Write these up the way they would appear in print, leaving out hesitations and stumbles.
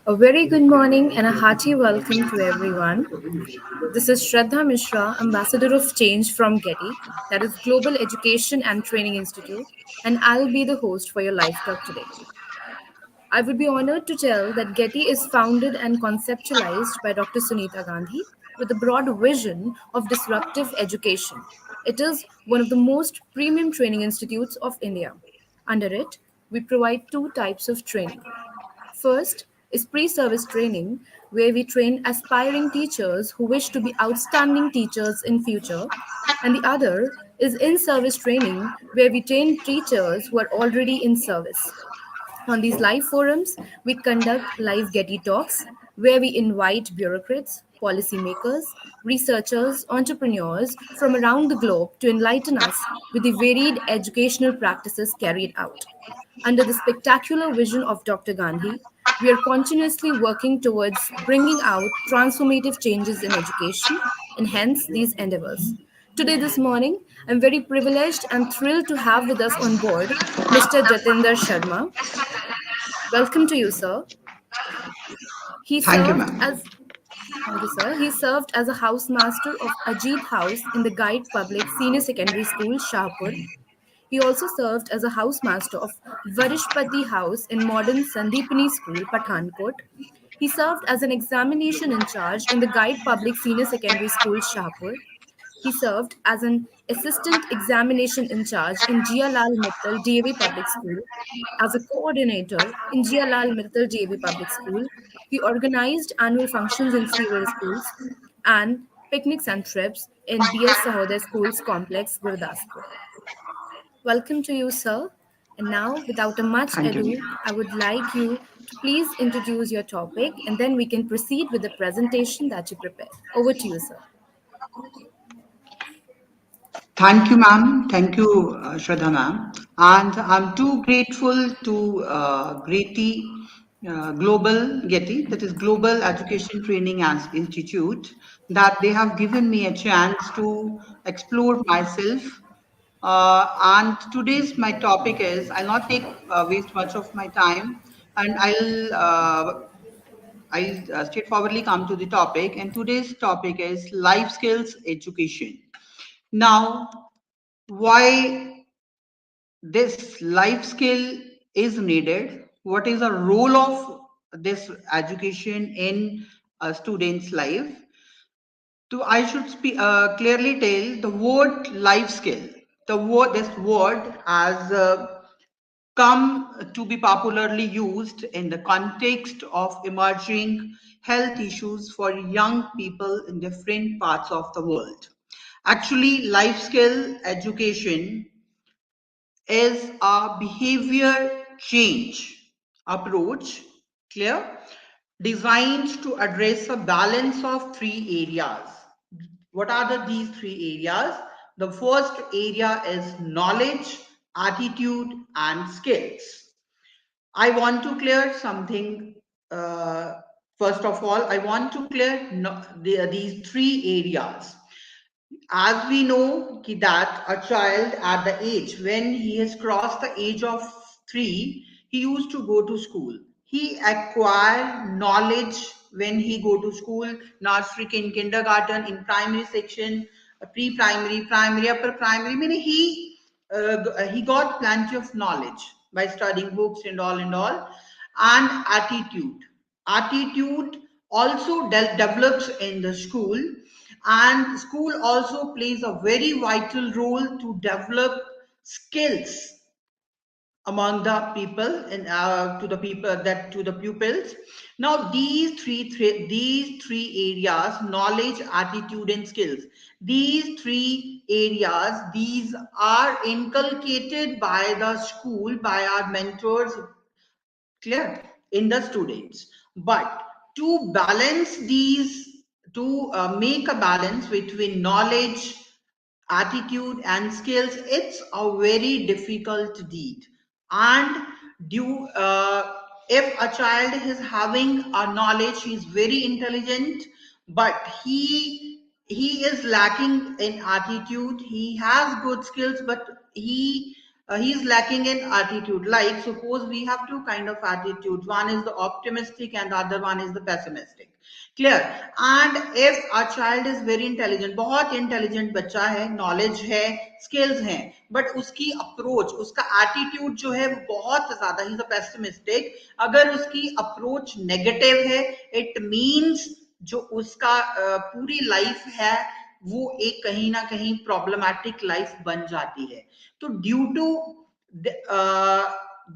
A very good morning and a hearty welcome to everyone. This is Shraddha Mishra, Ambassador of Change from GETI, that is Global Education and Training Institute, and I'll be the host for your live talk today. I would be honored to tell that GETI is founded and conceptualized by Dr. Sunita Gandhi with a broad vision of disruptive education. It is one of the most premium training institutes of India. Under it, we provide two types of training. First is pre service training, where we train aspiring teachers who wish to be outstanding teachers in future. And the other is in service training, where we train teachers who are already in service. On these live forums, we conduct live Getty Talks, where we invite bureaucrats, policymakers, researchers, entrepreneurs from around the globe to enlighten us with the varied educational practices carried out. Under the spectacular vision of Dr. Gandhi, we are continuously working towards bringing out transformative changes in education and hence these endeavors. Today, this morning, I'm very privileged and thrilled to have with us on board Mr. Jatinder Sharma. Welcome to you, sir. He Thank you, served ma'am. as Thank you, sir. He served as a housemaster of Ajit House in the Guide Public Senior Secondary School, Shahpur. He also served as a housemaster of Varishpati House in modern Sandipani School, Pathankot. He served as an examination in charge in the Guide Public Senior Secondary School, Shahpur. He served as an assistant examination in charge in Jialal Mittal DAV Public School. As a coordinator in Jialal Mittal DAV Public School, he organized annual functions in several schools and picnics and trips in BS Sahoday Schools Complex, Gurdaspur. Welcome to you, sir. And now, without a much Thank you. ado, I would like you to please introduce your topic and then we can proceed with the presentation that you prepared. Over to you, sir. Thank you, ma'am. Thank you, Shraddha, ma'am. And I'm too grateful to Getty, that is Global Education Training as Institute, that they have given me a chance to explore myself. And today's my topic is, I'll not take waste much of my time, and I'll straightforwardly come to the topic. And today's topic is life skills education. Now, why this life skill is needed? What is the role of this education in a student's life? So I should clearly tell the word life skill. This word has come to be popularly used in the context of emerging health issues for young people in different parts of the world. Actually, life skill education is a behavior change approach, clear, designed to address a balance of three areas. What are these three areas? The first area is knowledge, attitude, and skills. I want to clear something. Uh, First of all, I want to clear these three areas. As we know that a child at the age when he has crossed the age of 3, he used to go to school. He acquire knowledge when he go to school, nursery, in kindergarten, in primary section, pre-primary, primary, upper primary. Meaning he got plenty of knowledge by studying books and all and all. And attitude also develops in the school, and school also plays a very vital role to develop skills among the people and to the people that to the pupils. Now these three areas, knowledge, attitude, and skills, these three areas, these are inculcated by the school, by our mentors, clear, in the students. But to balance these, to make a balance between knowledge, attitude, and skills, it's a very difficult deed. And do if a child is having a knowledge, he is very intelligent, but he is lacking in attitude. He has good skills, but he he is lacking in attitude. Like suppose we have two kind of attitudes. One is the optimistic and the other one is the pessimistic. Clear? And if a child is very intelligent, बहुत intelligent बच्चा है, knowledge है, skills हैं, but उसकी approach, उसका attitude जो है वो बहुत ज़्यादा, he's a pessimistic. अगर उसकी approach negative है, it means जो उसका पूरी life है वो एक कहीं ना कहीं प्रॉब्लमैटिक लाइफ बन जाती है. तो ड्यू टू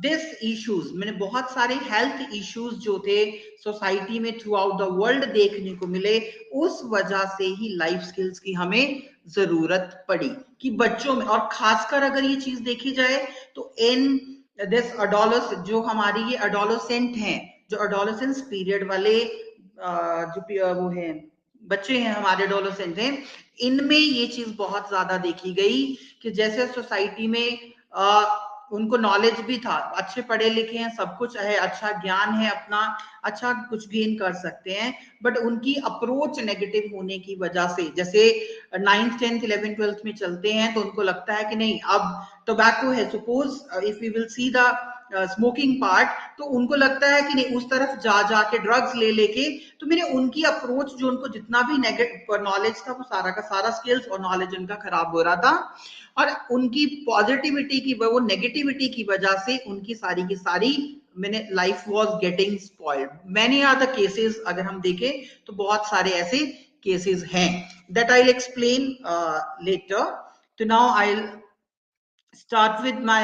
दिस इश्यूज, मैंने बहुत सारे हेल्थ इश्यूज जो थे सोसाइटी में थ्रू आउट द वर्ल्ड देखने को मिले, उस वजह से ही लाइफ स्किल्स की हमें जरूरत पड़ी कि बच्चों में, और खासकर अगर ये चीज देखी जाए तो इन दिस अडोलस, जो हमारी ये अडोलसेंट हैं, जो अडोलसेंस पीरियड वाले जो वो है बच्चे हैं हमारे एडोलसेंट हैं, इनमें ये चीज बहुत ज्यादा देखी गई कि जैसे सोसाइटी में उनको नॉलेज भी था, अच्छे पढ़े लिखे हैं, सब कुछ है, अच्छा ज्ञान है, अपना अच्छा कुछ गेन कर सकते हैं, बट उनकी अप्रोच नेगेटिव होने की वजह से, जैसे 9th 10th 11th 12th में चलते हैं तो उनको लगता है कि नहीं अब टोबैको है, suppose if we will see the smoking part, तो उनको लगता है कि नहीं उस तरफ जा जाके ड्रग्स ले लेके, तो मैंने उनकी अप्रोच जो उनको जितना भी नेगेटिव नॉलेज था वो सारा का सारा स्किल्स और नॉलेज उनका खराब हो रहा था, और उनकी पॉजिटिविटी की वो नेगेटिविटी की वजह से उनकी सारी की सारी मैंने life was getting spoiled. Many are the cases, अगर हम देखें तो बहुत सारे ऐसे केसेस हैं that I will explain later. तो now I will start with my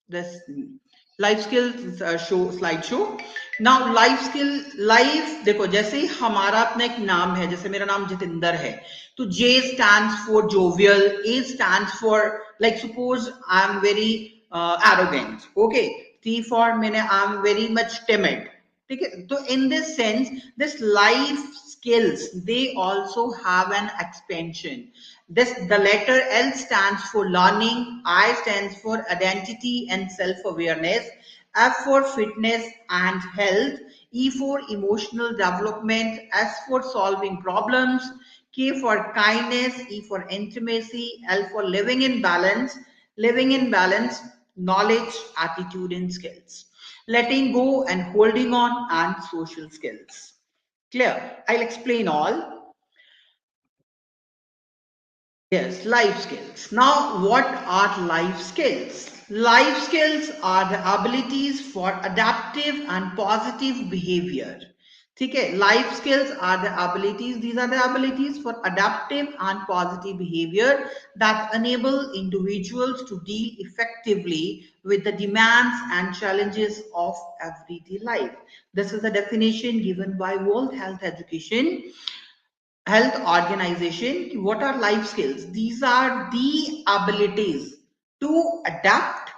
this life skill show slide show. Now life skill, life देखो जैसे हमारा अपना एक नाम है, जैसे मेरा नाम जतिंदर है, तो J stands for jovial, A stands for like suppose I am very arrogant, okay, T for मैंने I am very much timid, ठीक है. तो in this sense this life skills they also have an expansion. This the letter L stands for learning, I stands for identity and self-awareness, F for fitness and health, E for emotional development, S for solving problems, K for kindness, E for intimacy, L for living in balance, knowledge, attitude and skills, letting go and holding on, and social skills. Clear? I'll explain all. Yes, life skills. Now, what are life skills? Life skills are the abilities for adaptive and positive behavior. ठीक है, life skills are the abilities, these are the abilities for adaptive and positive behavior that enable individuals to deal effectively with the demands and challenges of everyday life. This is the definition given by World Health Organization. What are life skills? These are the abilities to adapt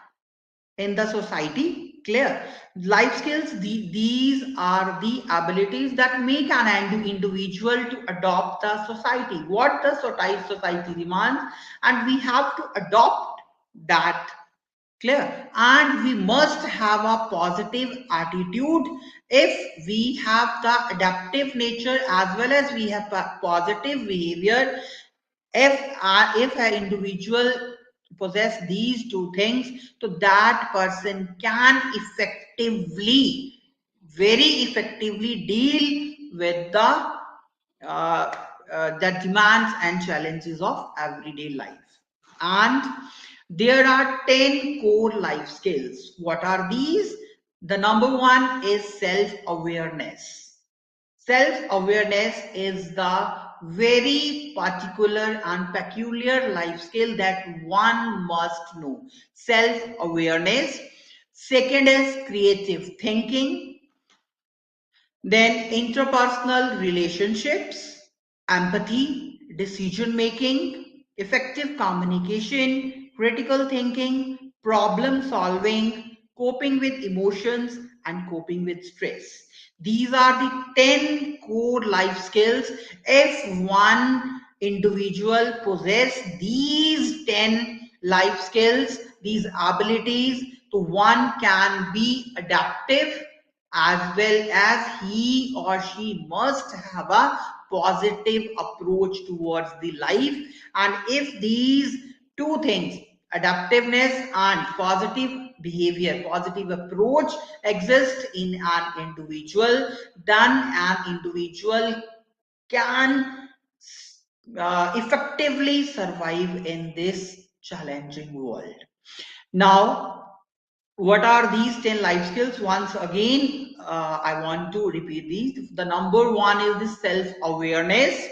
in the society. Clear? Life skills, these are the abilities that make an individual to adopt the society, what the society demands, and we have to adopt that. Clear? And we must have a positive attitude. If we have the adaptive nature as well as we have positive behavior, if an individual possess these two things, so that person can effectively, very effectively deal with the demands and challenges of everyday life. And there are 10 core life skills. What are these? The number one is self-awareness. Self-awareness is the very particular and peculiar life skill that one must know. Self-awareness. Second is creative thinking. Then interpersonal relationships, empathy, decision making, effective communication, critical thinking, problem solving, coping with emotions, and coping with stress. These are the 10 core life skills. If one individual possess these 10 life skills, these abilities, so one can be adaptive as well as he or she must have a positive approach towards the life. And if these two things, adaptiveness and positive behavior, positive approach exists in an individual, then an individual can effectively survive in this challenging world. Now, what are these 10 life skills? Once again, I want to repeat these. The number one is the self-awareness,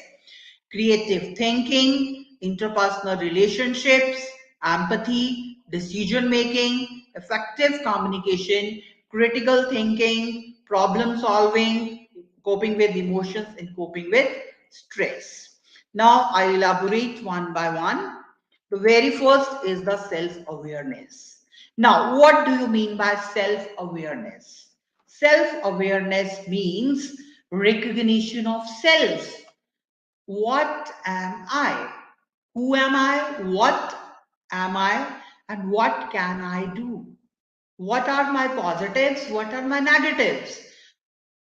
creative thinking, interpersonal relationships, empathy, decision making, effective communication, critical thinking, problem solving, coping with emotions, and coping with stress. Now, I elaborate one by one. The very first is the self awareness. Now, what do you mean by self awareness? Self awareness means recognition of self. What am I? Who am I? What am I? And what can I do? What are my positives? What are my negatives?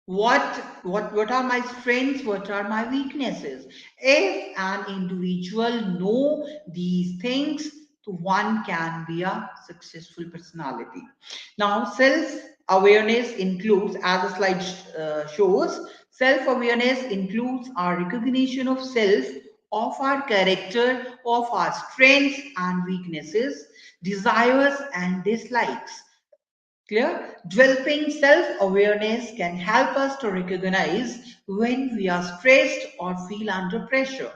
What are my strengths? What are my weaknesses? If an individual know these things, so one can be a successful personality. Now, self awareness includes, as the slide shows, self awareness includes our recognition of self, of our character, of our strengths and weaknesses, desires and dislikes. Clear? Developing self awareness can help us to recognize when we are stressed or feel under pressure.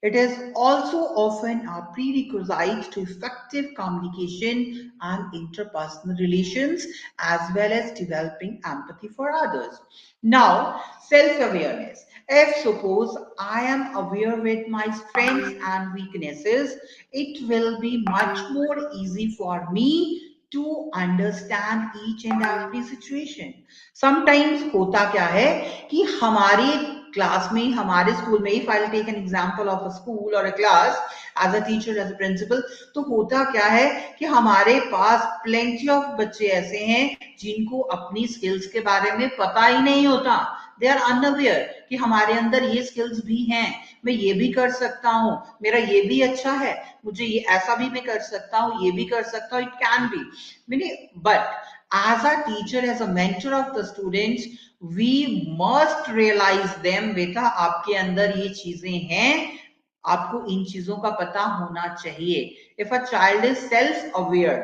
It is also often a prerequisite to effective communication and interpersonal relations, as well as developing empathy for others. Now, self awareness. If suppose I am aware with my strengths and weaknesses, it will be much more easy for me to understand each and every situation. Sometimes होता क्या है कि हमारे class में, हमारे school में, if I'll take an example of a school or a class as a teacher, as a principal, तो होता क्या है कि हमारे पास plenty of बच्चे ऐसे हैं जिनको अपनी skills के बारे में पता ही नहीं होता. They are unaware कि हमारे अंदर ये skills भी हैं, मैं ये भी कर सकता हूँ, मेरा ये भी अच्छा है, मुझे ये ऐसा भी मैं कर सकता हूँ, ये भी कर सकता हूँ. It can be many, but as a teacher, as a mentor of the students, we must realize them. बेटा आपके अंदर ये चीजें हैं, आपको इन चीजों का पता होना चाहिए. If a child is self aware,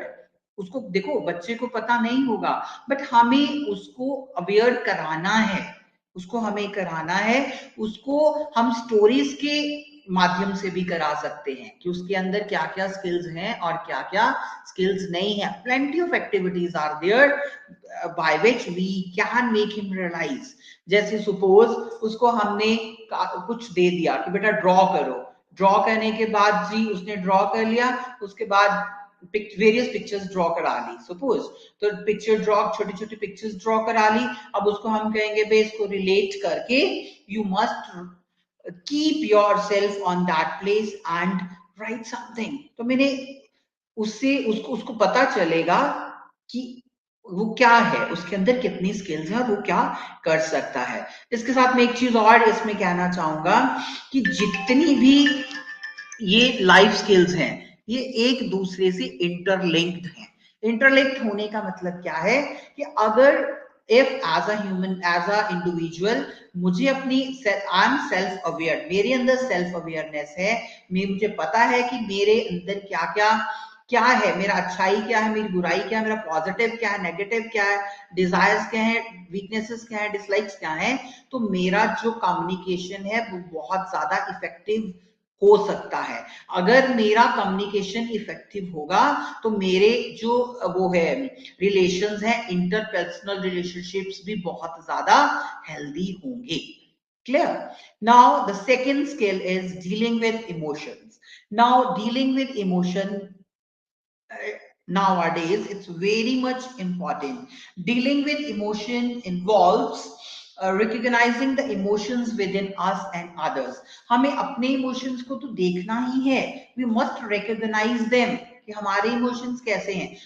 उसको देखो बच्चे को पता नहीं होगा, बट हमें उसको अवेयर कराना है, उसको हमें कराना है. उसको हम स्टोरीज के माध्यम से भी करा सकते हैं कि उसके अंदर क्या क्या स्किल्स हैं और क्या क्या स्किल्स नहीं है. Plenty of activities are there by which we can make him realise. जैसे सपोज उसको हमने कुछ दे दिया कि बेटा ड्रॉ करो, ड्रॉ करने के बाद जी उसने ड्रॉ कर लिया, उसके बाद वेरियस पिक्चर्स ड्रॉ करा ली. सपोज तो पिक्चर ड्रॉ, छोटी छोटी पिक्चर्स ड्रॉ करा ली. अब उसको हम कहेंगे बे इसको रिलेट करके you must keep yourself on that place and write something. तो मैंने उससे उसको पता चलेगा कि वो क्या है, उसके अंदर कितनी स्किल्स है और वो क्या कर सकता है. इसके साथ मैं एक चीज और इसमें कहना चाहूंगा कि जितनी भी ये लाइफ स्किल्स हैं ये एक दूसरे से इंटरलिंक्ड हैं. इंटरलिंक्ड होने का मतलब क्या है कि अगर if as a human, as a individual, मुझे अपनी आई एम सेल्फ अवेयर, मेरे अंदर सेल्फ अवेयरनेस है, मुझे पता है कि मेरे अंदर क्या क्या क्या है, मेरा अच्छाई क्या है, मेरी बुराई क्या है, मेरा पॉजिटिव क्या है, नेगेटिव क्या है, डिजायर्स क्या है, वीकनेसेस क्या है, डिसलाइक्स क्या है, तो मेरा जो कम्युनिकेशन है वो बहुत ज्यादा इफेक्टिव हो सकता है. अगर मेरा कम्युनिकेशन इफेक्टिव होगा तो मेरे जो वो है रिलेशंस हैं, इंटरपर्सनल रिलेशनशिप्स भी बहुत ज्यादा हेल्दी होंगे. Clear? Now the second skill is dealing with emotions. Now dealing with emotion, nowadays it's very much important. Dealing with emotion involves recognizing the emotions within us and others. हमें अपने emotions को तो देखना ही है. We must recognize them कि हमारे emotions कैसे हैं.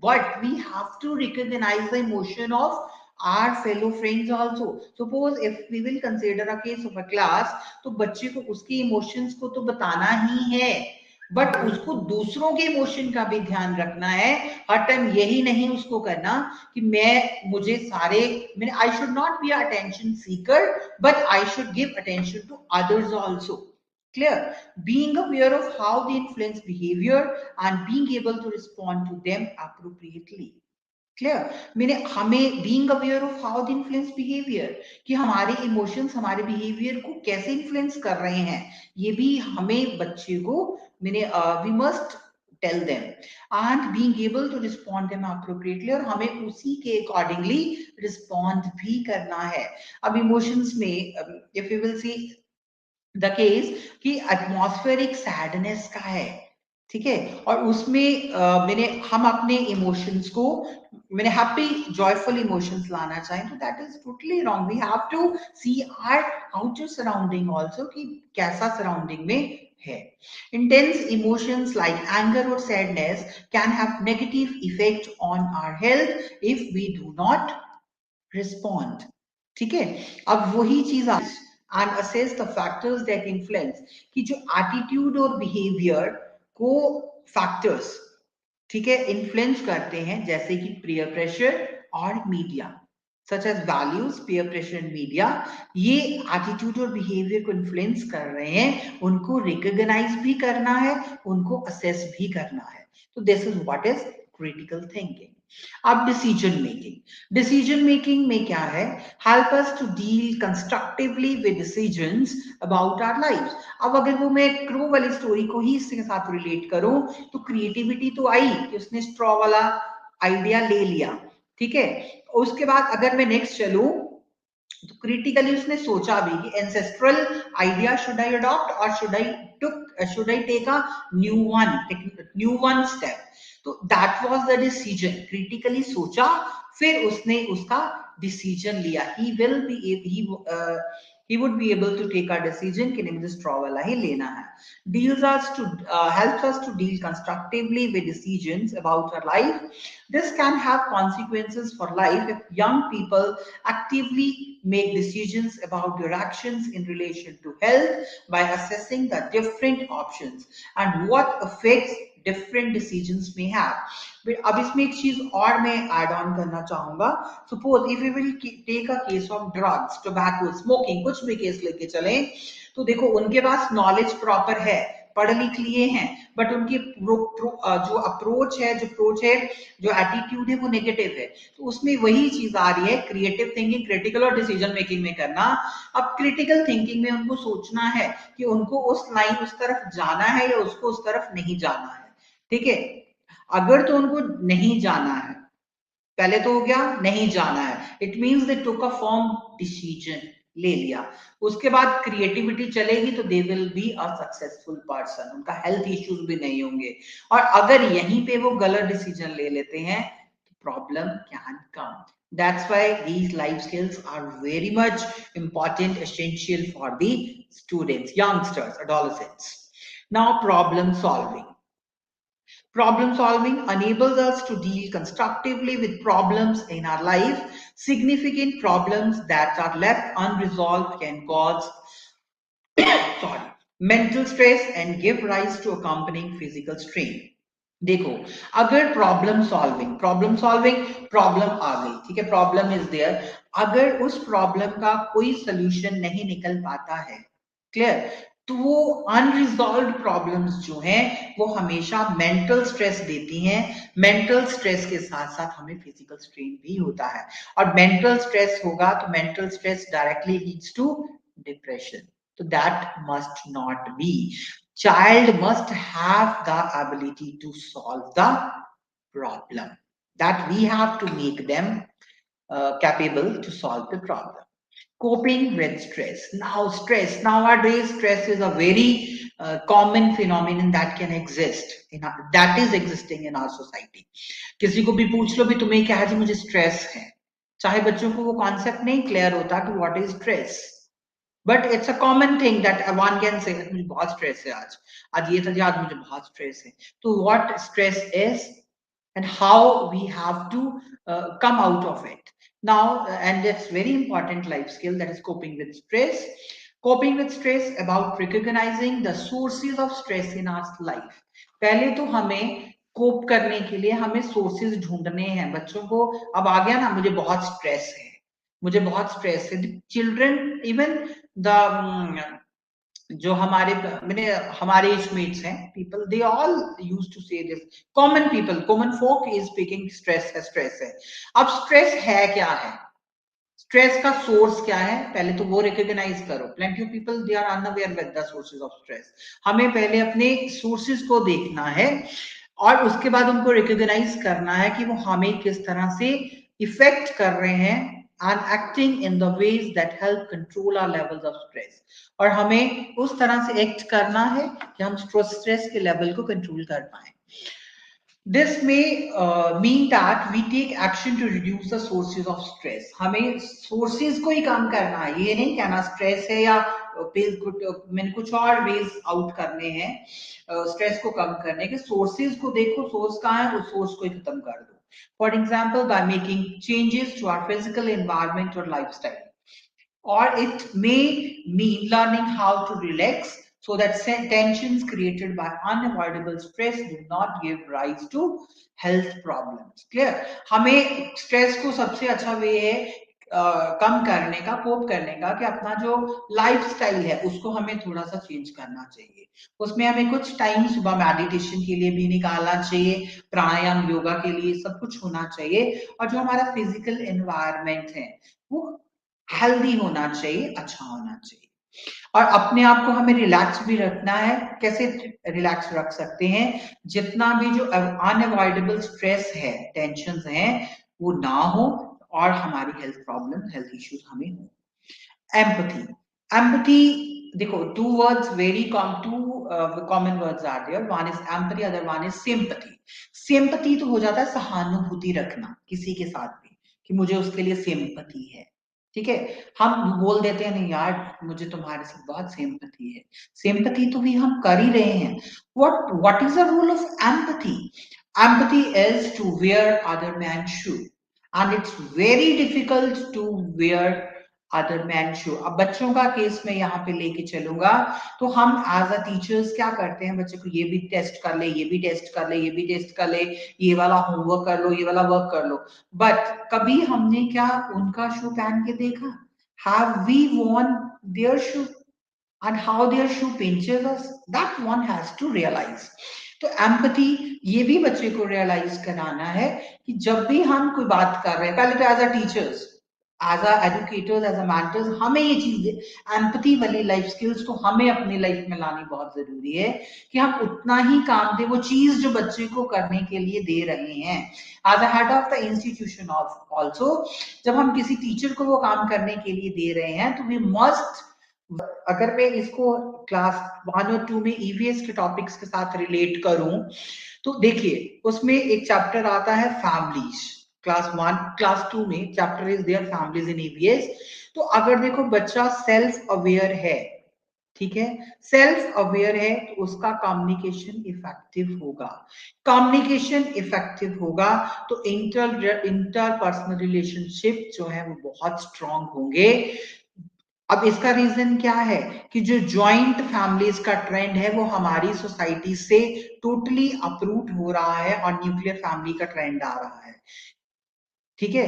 But we have to recognize the emotion of our fellow friends also. Suppose if we will consider a case of a class, तो बच्चे को उसके इमोशंस को तो बताना ही है. बट उसको दूसरों के इमोशन का भी ध्यान रखना है। हर टाइम यही नहीं उसको करना कि मुझे सारे, मैंने I should not be attention seeker, but I should give attention to others also. Clear? Being aware of how they influence behavior and being able to respond to them appropriately. Clear? मैंने हमें being aware of how they influence behaviour, कि हमारे emotions हमारे behaviour को कैसे influence कर रहे हैं, ये भी हमें बच्चे को मैंने we must tell them, and being able to respond them appropriately, और हमें उसी के अकॉर्डिंगली रिस्पॉन्ड भी करना है। अब इमोशंस में if you will see the case कि एटमॉस्फेरिक सैडनेस का है, ठीक है, और उसमें मैंने हम अपने इमोशंस को मैंने हैप्पी जॉयफुल इमोशंस लाना चाहें तो that is totally wrong. We have to see our outer surrounding also कि कैसा सराउंडिंग में है। इंटेंस इमोशंस लाइक एंगर और sadness can have negative effect on our health if we do not respond. ठीक है, अब वही चीज and assess the factors that influence, कि जो एटीट्यूड और बिहेवियर को फैक्टर्स, ठीक है, इन्फ्लुएंस करते हैं, जैसे कि पीयर प्रेशर और media, such as values, peer pressure and media, ये एटीट्यूड और बिहेवियर को इन्फ्लुएंस कर रहे हैं, उनको रिकॉग्नाइज भी करना है, उनको असेस भी करना है। तो this is what is critical thinking. अब डिसीजन मेकिंग में क्या है, help us to deal constructively with decisions about our lives. अब अगर वो मैं क्रो वाली स्टोरी को ही इसके साथ रिलेट करूं तो क्रिएटिविटी तो आई कि उसने स्ट्रॉ वाला आइडिया ले लिया, ठीक है। उसके बाद अगर मैं नेक्स्ट चलूं तो क्रिटिकली उसने सोचा भी कि ancestral idea should I adopt और should I take a new one step. तो that was the decision, critically सोचा, फिर उसने उसका डिसीजन लिया। he would be able to take our decision कि नहीं मुझे स्ट्रॉ वाला ही लेना है। deals us to helps us to deal constructively with decisions about our life. This can have consequences for life if young people actively make decisions about their actions in relation to health by assessing the different options and what effects different decisions may have. अब इसमें एक चीज और मैं add on करना चाहूंगा। Suppose if you will take a case of drugs, tobacco, smoking, कुछ भी केस लेके चले, तो देखो उनके पास नॉलेज प्रॉपर है, पढ़ लिख लिए हैं, बट उनकी जो अप्रोच है जो एटीट्यूड है वो नेगेटिव है। तो उसमें वही चीज आ रही है, क्रिएटिव थिंकिंग, क्रिटिकल और डिसीजन मेकिंग में करना। अब क्रिटिकल थिंकिंग में उनको सोचना है कि उनको उस लाइन उस तरफ जाना है या उसको उस तरफ नहीं जाना है, ठीक है। अगर तो उनको नहीं जाना है, पहले तो हो गया नहीं जाना है, it means they took a firm decision, ले लिया। उसके बाद क्रिएटिविटी चलेगी तो they will be a successful person, उनका हेल्थ इश्यूज भी नहीं होंगे। और अगर यहीं पे वो गलत डिसीजन ले लेते हैं तो problem can come. That's why these life skills are very much important, essential for the students, youngsters, adolescents. Now, problem solving. Problem solving enables us to deal constructively with problems in our life. Significant problems that are left unresolved can cause sorry, mental stress and give rise to accompanying physical strain. देखो, अगर problem आ गई, ठीक है, problem is there, अगर उस problem का कोई solution नहीं निकल पाता है, क्लियर, तो वो अनरिजॉल्व प्रॉब्लम्स जो हैं वो हमेशा मेंटल स्ट्रेस देती हैं। मेंटल स्ट्रेस के साथ साथ हमें फिजिकल स्ट्रेन भी होता है, और मेंटल स्ट्रेस होगा तो mental stress directly leads to depression. So that must not be. Child must have the ability to solve the problem. That we have to make them capable to solve the problem. Coping with stress. Now, stress. Nowadays, stress is a very common phenomenon that can exist that is existing in our society. किसी को भी पूछ लो भी तुम्हें क्या है जी, मुझे stress है, चाहे बच्चों को वो कॉन्सेप्ट नहीं क्लियर होता कि what is stress, but it's a common thing that one can say मुझे बहुत स्ट्रेस है, आज ये था जी, आज मुझे बहुत स्ट्रेस है। तो what stress is and how we have to come out of it now, and that's very important life skill, that is coping with stress. Coping with stress about recognizing the sources of stress in our life. पहले तो हमें कोप करने के लिए हमें sources ढूंढने हैं। बच्चों को अब आ गया ना, मुझे बहुत स्ट्रेस है, मुझे बहुत स्ट्रेस है। चिल्ड्रन इवन द जो हमारे मैंने हमारे एज मेट्स हैं, people they all use to say this, common people, common folk is speaking stress है। अब स्ट्रेस है क्या है, स्ट्रेस का सोर्स क्या है, पहले तो वो रिकॉग्नाइज करो। Plenty of people they are unaware with the sources of stress. हमें पहले अपने सोर्सेज को देखना है और उसके बाद उनको रिकॉग्नाइज करना है कि वो हमें किस तरह से इफेक्ट कर रहे हैं and acting in the ways that help control our levels of stress। और हमें उस तरह से एक्ट करना है कि हम स्ट्रेस के लेवल को कंट्रोल कर पाए। This may mean that we take action to reduce the sources of stress। हमें sources को ही कम करना है, ये नहीं कहना stress है या मैंने कुछ और ways out करने हैं stress को कम करने के। sources को देखो, source कहाँ है, उस source को ही खत्म कर दो। For example, by making changes to our physical environment or lifestyle, or it may mean learning how to relax so that tensions created by unavoidable stress do not give rise to health problems। Clear? हमें stress को सबसे अच्छा वे है कम करने का, कोप करने का, कि अपना जो लाइफस्टाइल है उसको हमें थोड़ा सा चेंज करना चाहिए। उसमें हमें कुछ टाइम सुबह मेडिटेशन के लिए भी निकालना चाहिए, प्राणायाम योगा के लिए सब कुछ होना चाहिए। और जो हमारा फिजिकल एनवायरनमेंट है वो हेल्दी होना चाहिए, अच्छा होना चाहिए। और अपने आप को हमें रिलैक्स भी रखना है। कैसे रिलैक्स रख सकते हैं, जितना भी जो अनअवॉइडेबल स्ट्रेस है, टेंशन है, वो ना हो और हमारी हेल्थ प्रॉब्लम, हेल्थ इश्यूज हमें हो। एम्पथी, एम्पथी देखो, two words very too common words are there, one is empathy, other one is sympathy. Sympathy तो हो जाता है सहानुभूति रखना किसी के साथ भी, कि मुझे उसके लिए सिंपथी है, ठीक है। हम बोल देते हैं नहीं यार मुझे तुम्हारे साथ बहुत सिंपथी है, सिंपथी तो भी हम कर ही रहे हैं। What is the rule of empathy? Empathy is to wear other man shoe, and it's very difficult to wear other man shoe. अब बच्चों का केस में यहाँ पे लेके चलूंगा, तो हम एज अ टीचर्स क्या करते हैं, बच्चे को ये भी टेस्ट कर ले, ये भी टेस्ट कर ले, ये भी टेस्ट कर ले, ये वाला होमवर्क कर लो, ये वाला वर्क कर लो, बट कभी हमने क्या उनका शू पहन के देखा? Have we worn their shoe? And how their shoe pinches us, that one has to realize। तो एम्पथी ये भी बच्चे को रियलाइज कराना है कि जब भी हम कोई बात कर रहे हैं, पहले तो as a teachers, as a educators, as a mentors, हमें ये चीजें एम्पथी वाली लाइफ स्किल्स को हमें अपनी लाइफ में लानी बहुत जरूरी है, कि हम उतना ही काम दें, वो चीज जो बच्चे को करने के लिए दे रहे हैं। As a head of the institution of also, जब हम किसी टीचर को वो काम करने के लिए दे रहे हैं, तो वी मस्ट, अगर मैं इसको क्लास 1 और 2 में ईवीएस के टॉपिक्स के साथ रिलेट करूं, तो देखिए उसमें एक चैप्टर आता है फैमिलीज। क्लास 2 में chapter is their families in EVS. तो अगर देखो बच्चा सेल्फ अवेयर है, ठीक है, सेल्फ अवेयर है, तो उसका कम्युनिकेशन इफेक्टिव होगा। कम्युनिकेशन इफेक्टिव होगा तो इंटरपर्सनल रिलेशनशिप जो है वो बहुत स्ट्रांग होंगे। अब इसका रीजन क्या है कि जो जॉइंट फैमिलीज का ट्रेंड है वो हमारी सोसाइटी से टोटली अप्रूव हो रहा है और न्यूक्लियर फैमिली का ट्रेंड आ रहा है, ठीक है।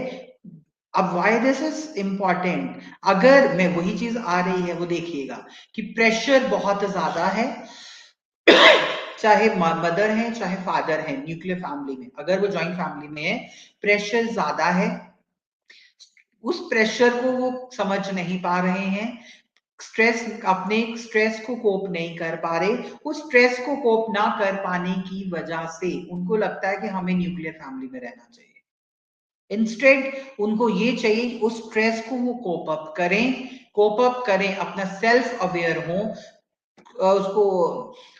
अब व्हाई दिस इज इंपॉर्टेंट, अगर मैं वही चीज आ रही है वो देखिएगा कि प्रेशर बहुत ज्यादा है, चाहे मदर है चाहे फादर है, न्यूक्लियर फैमिली में, अगर वो जॉइंट फैमिली में है, प्रेशर ज्यादा है, उस प्रेशर को वो समझ नहीं पा रहे हैं, स्ट्रेस, अपने स्ट्रेस को कोप नहीं कर पा रहे, उस स्ट्रेस को कोप ना कर पाने की वजह से उनको लगता है कि हमें न्यूक्लियर फैमिली में रहना चाहिए। इंस्टेड उनको ये चाहिए कि उस स्ट्रेस को वो कोप अप करें, अपना सेल्फ अवेयर हो, उसको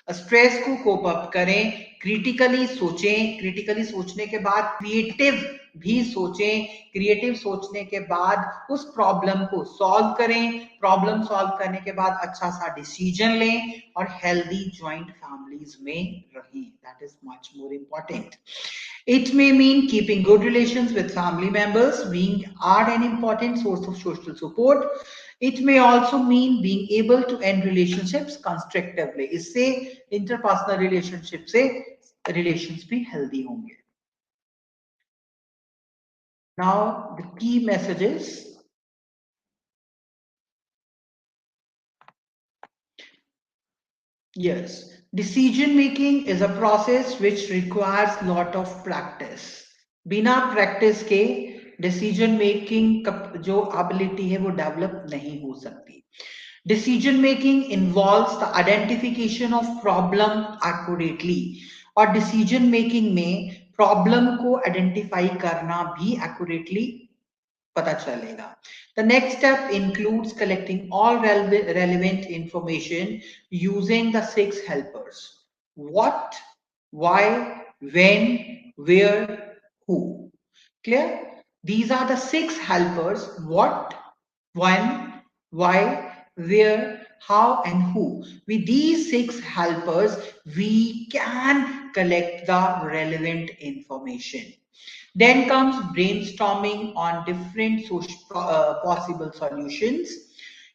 स्ट्रेस को कोप अप करें, क्रिटिकली सोचें, क्रिटिकली सोचने के बाद क्रिएटिव भी सोचें, क्रिएटिव सोचने के बाद उस प्रॉब्लम को सॉल्व करें, प्रॉब्लम सॉल्व करने के बाद अच्छा सा डिसीजन लें और हेल्दी जॉइंट फैमिलीज में रहें। That is much more important. It may mean keeping good relations with family members, being are an important source of social support. It may also mean being able to end relationships constructively. इससे interpersonal relationship से relations भी healthy होंगे. Now the key messages. Yes, decision making is a process which requires lot of practice. बिना practice के decision making जो ability है वो develop नहीं हो सकती. Decision making involves the identification of problem accurately. और decision making में problem को identify करना भी accurately पता चलेगा. The next step includes collecting all relevant information using the 6 helpers. What, why, when, where, who. Clear? These are the 6 helpers. What, when, why, where, how, and who. With these 6 helpers, we can collect the relevant information. Then comes brainstorming on different possible solutions.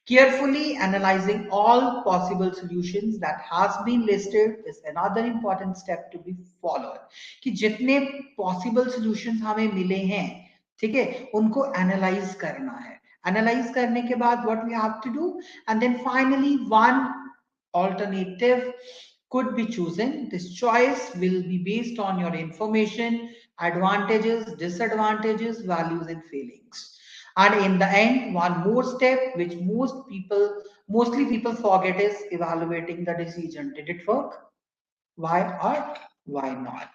Carefully analyzing all possible solutions that has been listed is another important step to be followed. कि जितने possible solutions हमें मिले हैं, ठीक है, उनको analyze करना है. Analyze करने के बाद what we have to do, and then finally one alternative could be chosen. This choice will be based on your information, advantages, disadvantages, values, and feelings. And in the end, one more step which mostly people forget is evaluating the decision. Did it work? Why or why not?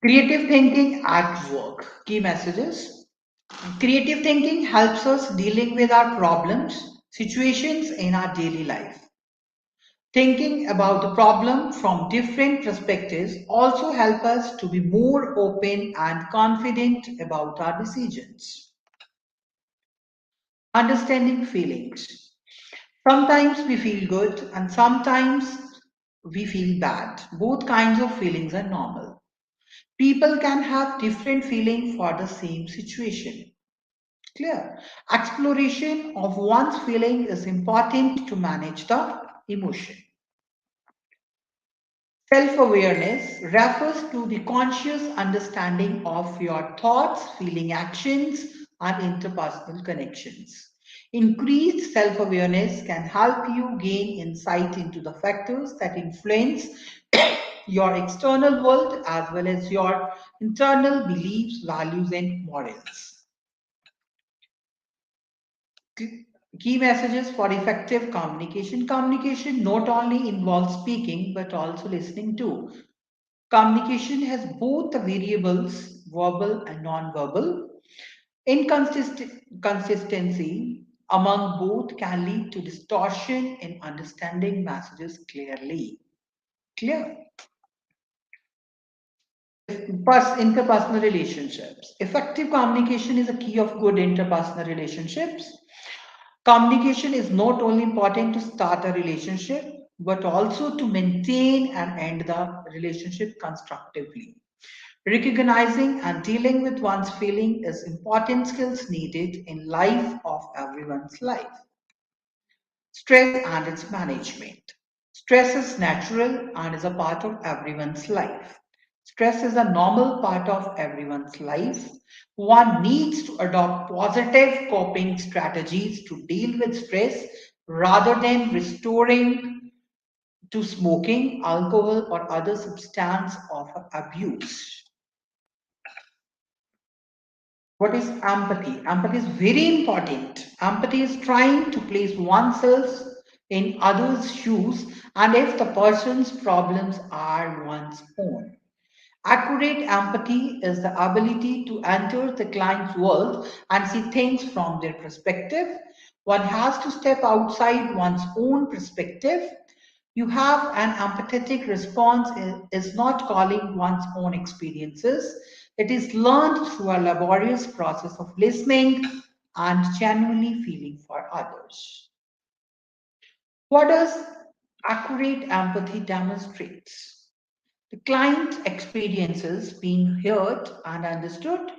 Creative thinking at work. Key messages. Creative thinking helps us dealing with our problems, situations in our daily life. Thinking about the problem from different perspectives also help us to be more open and confident about our decisions. Understanding feelings. Sometimes we feel good and sometimes we feel bad. Both kinds of feelings are normal. People can have different feelings for the same situation. Clear. Exploration of one's feeling is important to manage the emotion. Self-awareness refers to the conscious understanding of your thoughts, feeling, actions, and interpersonal connections. Increased self-awareness can help you gain insight into the factors that influence your external world as well as your internal beliefs, values, and morals. Key messages for effective communication. Communication not only involves speaking but also listening too. Communication has both the variables, verbal and non-verbal. Inconsistency among both can lead to distortion in understanding messages clearly. Clear? Interpersonal relationships. Effective communication is a key of good interpersonal relationships. Communication is not only important to start a relationship, but also to maintain and end the relationship constructively. Recognizing and dealing with one's feeling is important skills needed in life of everyone's life. Stress and its management. Stress is natural and is a part of everyone's life. Stress is a normal part of everyone's life. One needs to adopt positive coping strategies to deal with stress rather than restoring to smoking, alcohol, or other substance of abuse. What is empathy? Empathy is very important. Empathy is trying to place oneself in others' shoes and if the person's problems are one's own. Accurate empathy is the ability to enter the client's world and see things from their perspective. One has to step outside one's own perspective. You have an empathetic response is not calling one's own experiences. It is learned through a laborious process of listening and genuinely feeling for others. What does accurate empathy demonstrates? The client experiences being heard and understood.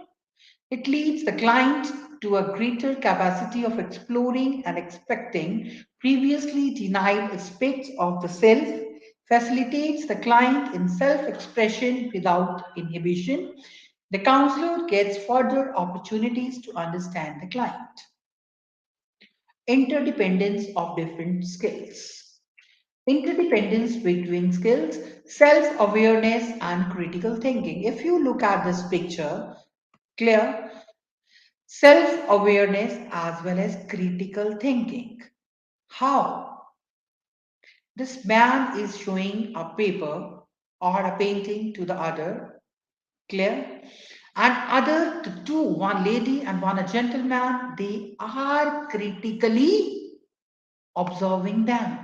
It leads the client to a greater capacity of exploring and expecting previously denied aspects of the self, facilitates the client in self expression without inhibition. The counselor gets further opportunities to understand the client. Interdependence of different skills. Interdependence between skills, self awareness, and critical thinking. If you look at this picture, clear self awareness as well as critical thinking. How? This man is showing a paper or a painting to the other, clear? And other the two, one lady and one a gentleman, they are critically observing them.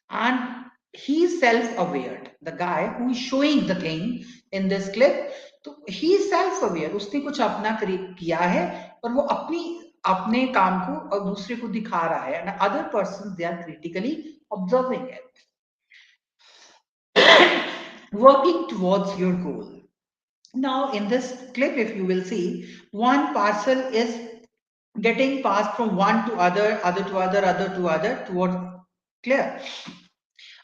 And he's self-aware. The guy who is showing the thing in this clip, तो he is self-aware. उसने कुछ अपना किया है और वो अपने काम को और दूसरे को दिखा रहा है. And other persons they are critically observing it. Working towards your goal. Now, in this clip, if you will see, one parcel is getting passed from one to other, other to other, other to other, towards clear.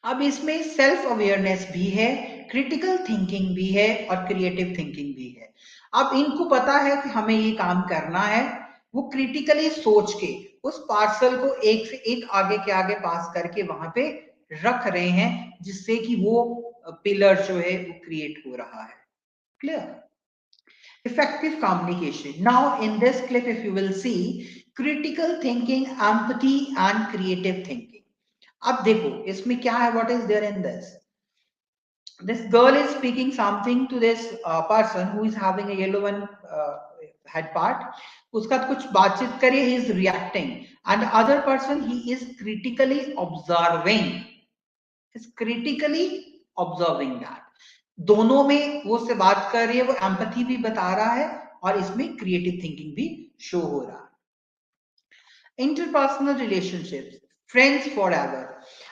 अब इसमें self awareness भी है, critical thinking भी है और creative thinking भी है. अब इनको पता है कि हमें ये काम करना है, वो क्रिटिकली सोच के उस पार्सल को एक से एक आगे के आगे पास करके वहां पे रख रहे हैं, जिससे कि वो पिलर जो है वो क्रिएट हो रहा है. Clear? Effective communication. Now, in this clip, if you will see, critical thinking, empathy, and creative thinking. अब देखो इसमें क्या है, what is there in this? This girl is speaking something to this person who is having a yellow one head part. उसका कुछ बातचीत करे, he is reacting, and the other person he is critically observing. Is critically observing that. दोनों में वो से बात कर रही है, वो एम्पैथी भी बता रहा है और इसमें क्रिएटिव थिंकिंग भी शो हो रहा है. Interpersonal relationships, friends for ever.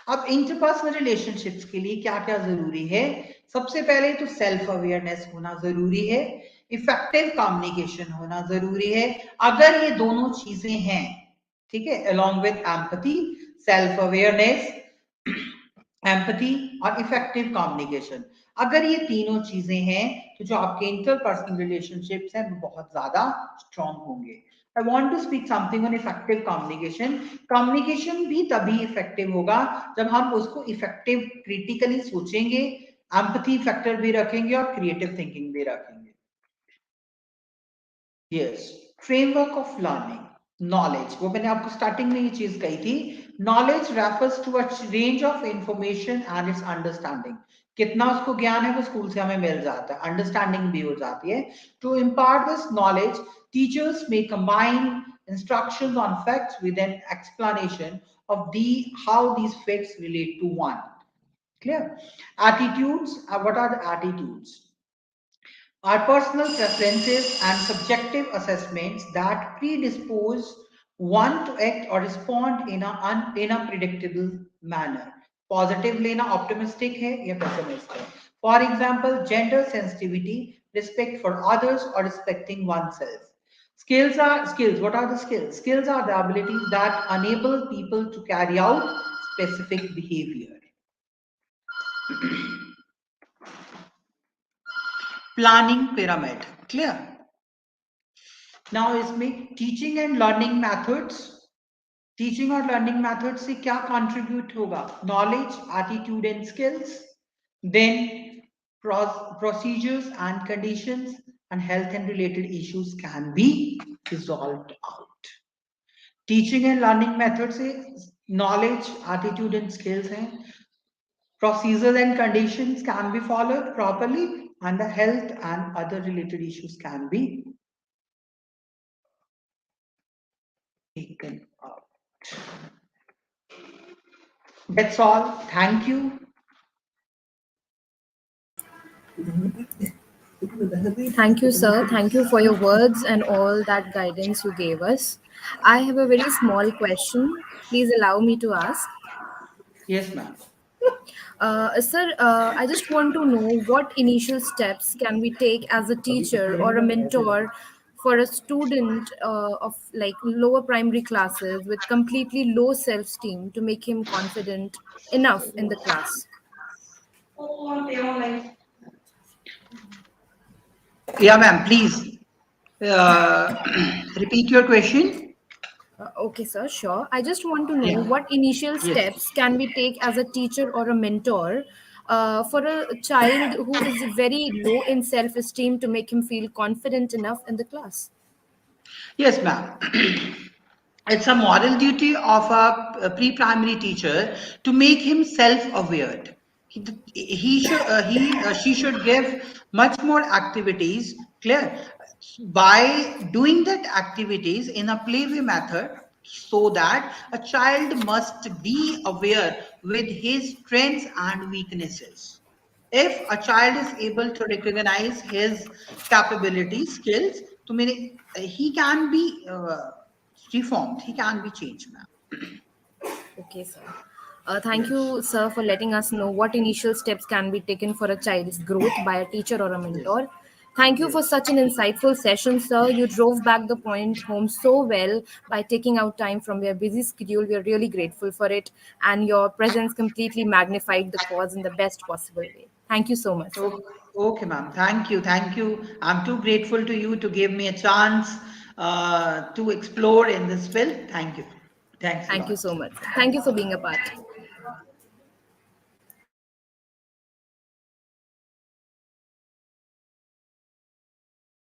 अब इंटरपर्सनल रिलेशनशिप्स के लिए क्या क्या जरूरी है? सबसे पहले तो सेल्फ अवेयरनेस होना जरूरी है, इफेक्टिव कम्युनिकेशन होना जरूरी है. अगर ये दोनों चीजें हैं, ठीक है, along with empathy, self awareness, empathy और इफेक्टिव कम्युनिकेशन, अगर ये तीनों चीजें हैं तो जो आपके इंटरपर्सनल रिलेशनशिप्स हैं वो बहुत ज्यादा स्ट्रॉन्ग होंगे. I want to speak something on effective communication. Communication भी तभी इफेक्टिव होगा जब हम उसको इफेक्टिव क्रिटिकली सोचेंगे, एम्पैथी फैक्टर भी रखेंगे और क्रिएटिव थिंकिंग भी रखेंगे. Yes, framework of learning. Knowledge, वो मैंने आपको स्टार्टिंग में ये चीज कही थी. Knowledge refers to a range of information and its understanding. कितना उसको ज्ञान है वो स्कूल से हमें मिल जाता है, अंडरस्टैंडिंग भी हो जाती है. To impart this knowledge, teachers may combine instructions on facts with an explanation of how these facts relate to one. Clear? Attitudes. What are the attitudes? Are personal preferences and subjective assessments that predispose one to act or respond in a predictable manner. Positive लेना optimistic है या pessimist है. For example, gender sensitivity, respect for others or respecting oneself. Skills. What are the skills? Skills are the abilities that enable people to carry out specific behavior. Planning pyramid. Clear? Now इसमें teaching and learning methods. Teaching और learning method से क्या contribute होगा? Knowledge, attitude and skills, then procedures and conditions and health and related issues can be resolved out. Teaching and learning method से knowledge, attitude and skills हैं, procedures and conditions can be followed properly, and the health and other related issues can be taken out. That's all. Thank you. Thank you, sir. Thank you for your words and all that guidance you gave us. I have a very small question. Please allow me to ask. Yes, ma'am. Sir, I just want to know what initial steps can we take as a teacher or a mentor for a student of like lower primary classes with completely low self esteem to make him confident enough in the class? Yeah, ma'am, please uh, repeat your question. Okay, sir, sure. I just want to know Yeah. what initial Yes. steps can we take as a teacher or a mentor for a child who is very low in self esteem to make him feel confident enough in the class? Yes, ma'am. It's a moral duty of a pre-primary teacher to make him self-aware. She should give much more activities. Clear, by doing that activities in a playway method, so that a child must be aware with his strengths and weaknesses. If a child is able to recognize his capabilities, skills, to mean he can be reformed, he can be changed, ma'am. Okay, sir. Thank Yes, you, sir, for letting us know what initial steps can be taken for a child's growth by a teacher or a yes, mentor. Thank you for yes. such an insightful session, sir. You drove back the point home so well by taking out time from your busy schedule. We are really grateful for it, and your presence completely magnified the cause in the best possible way. Thank you so much, sir. Okay, okay, ma'am. Thank you, thank you. I'm too grateful to you to give me a chance to explore in this field. Thank you. Thanks a Thank you lot. so much, sir. Thank you for being a part.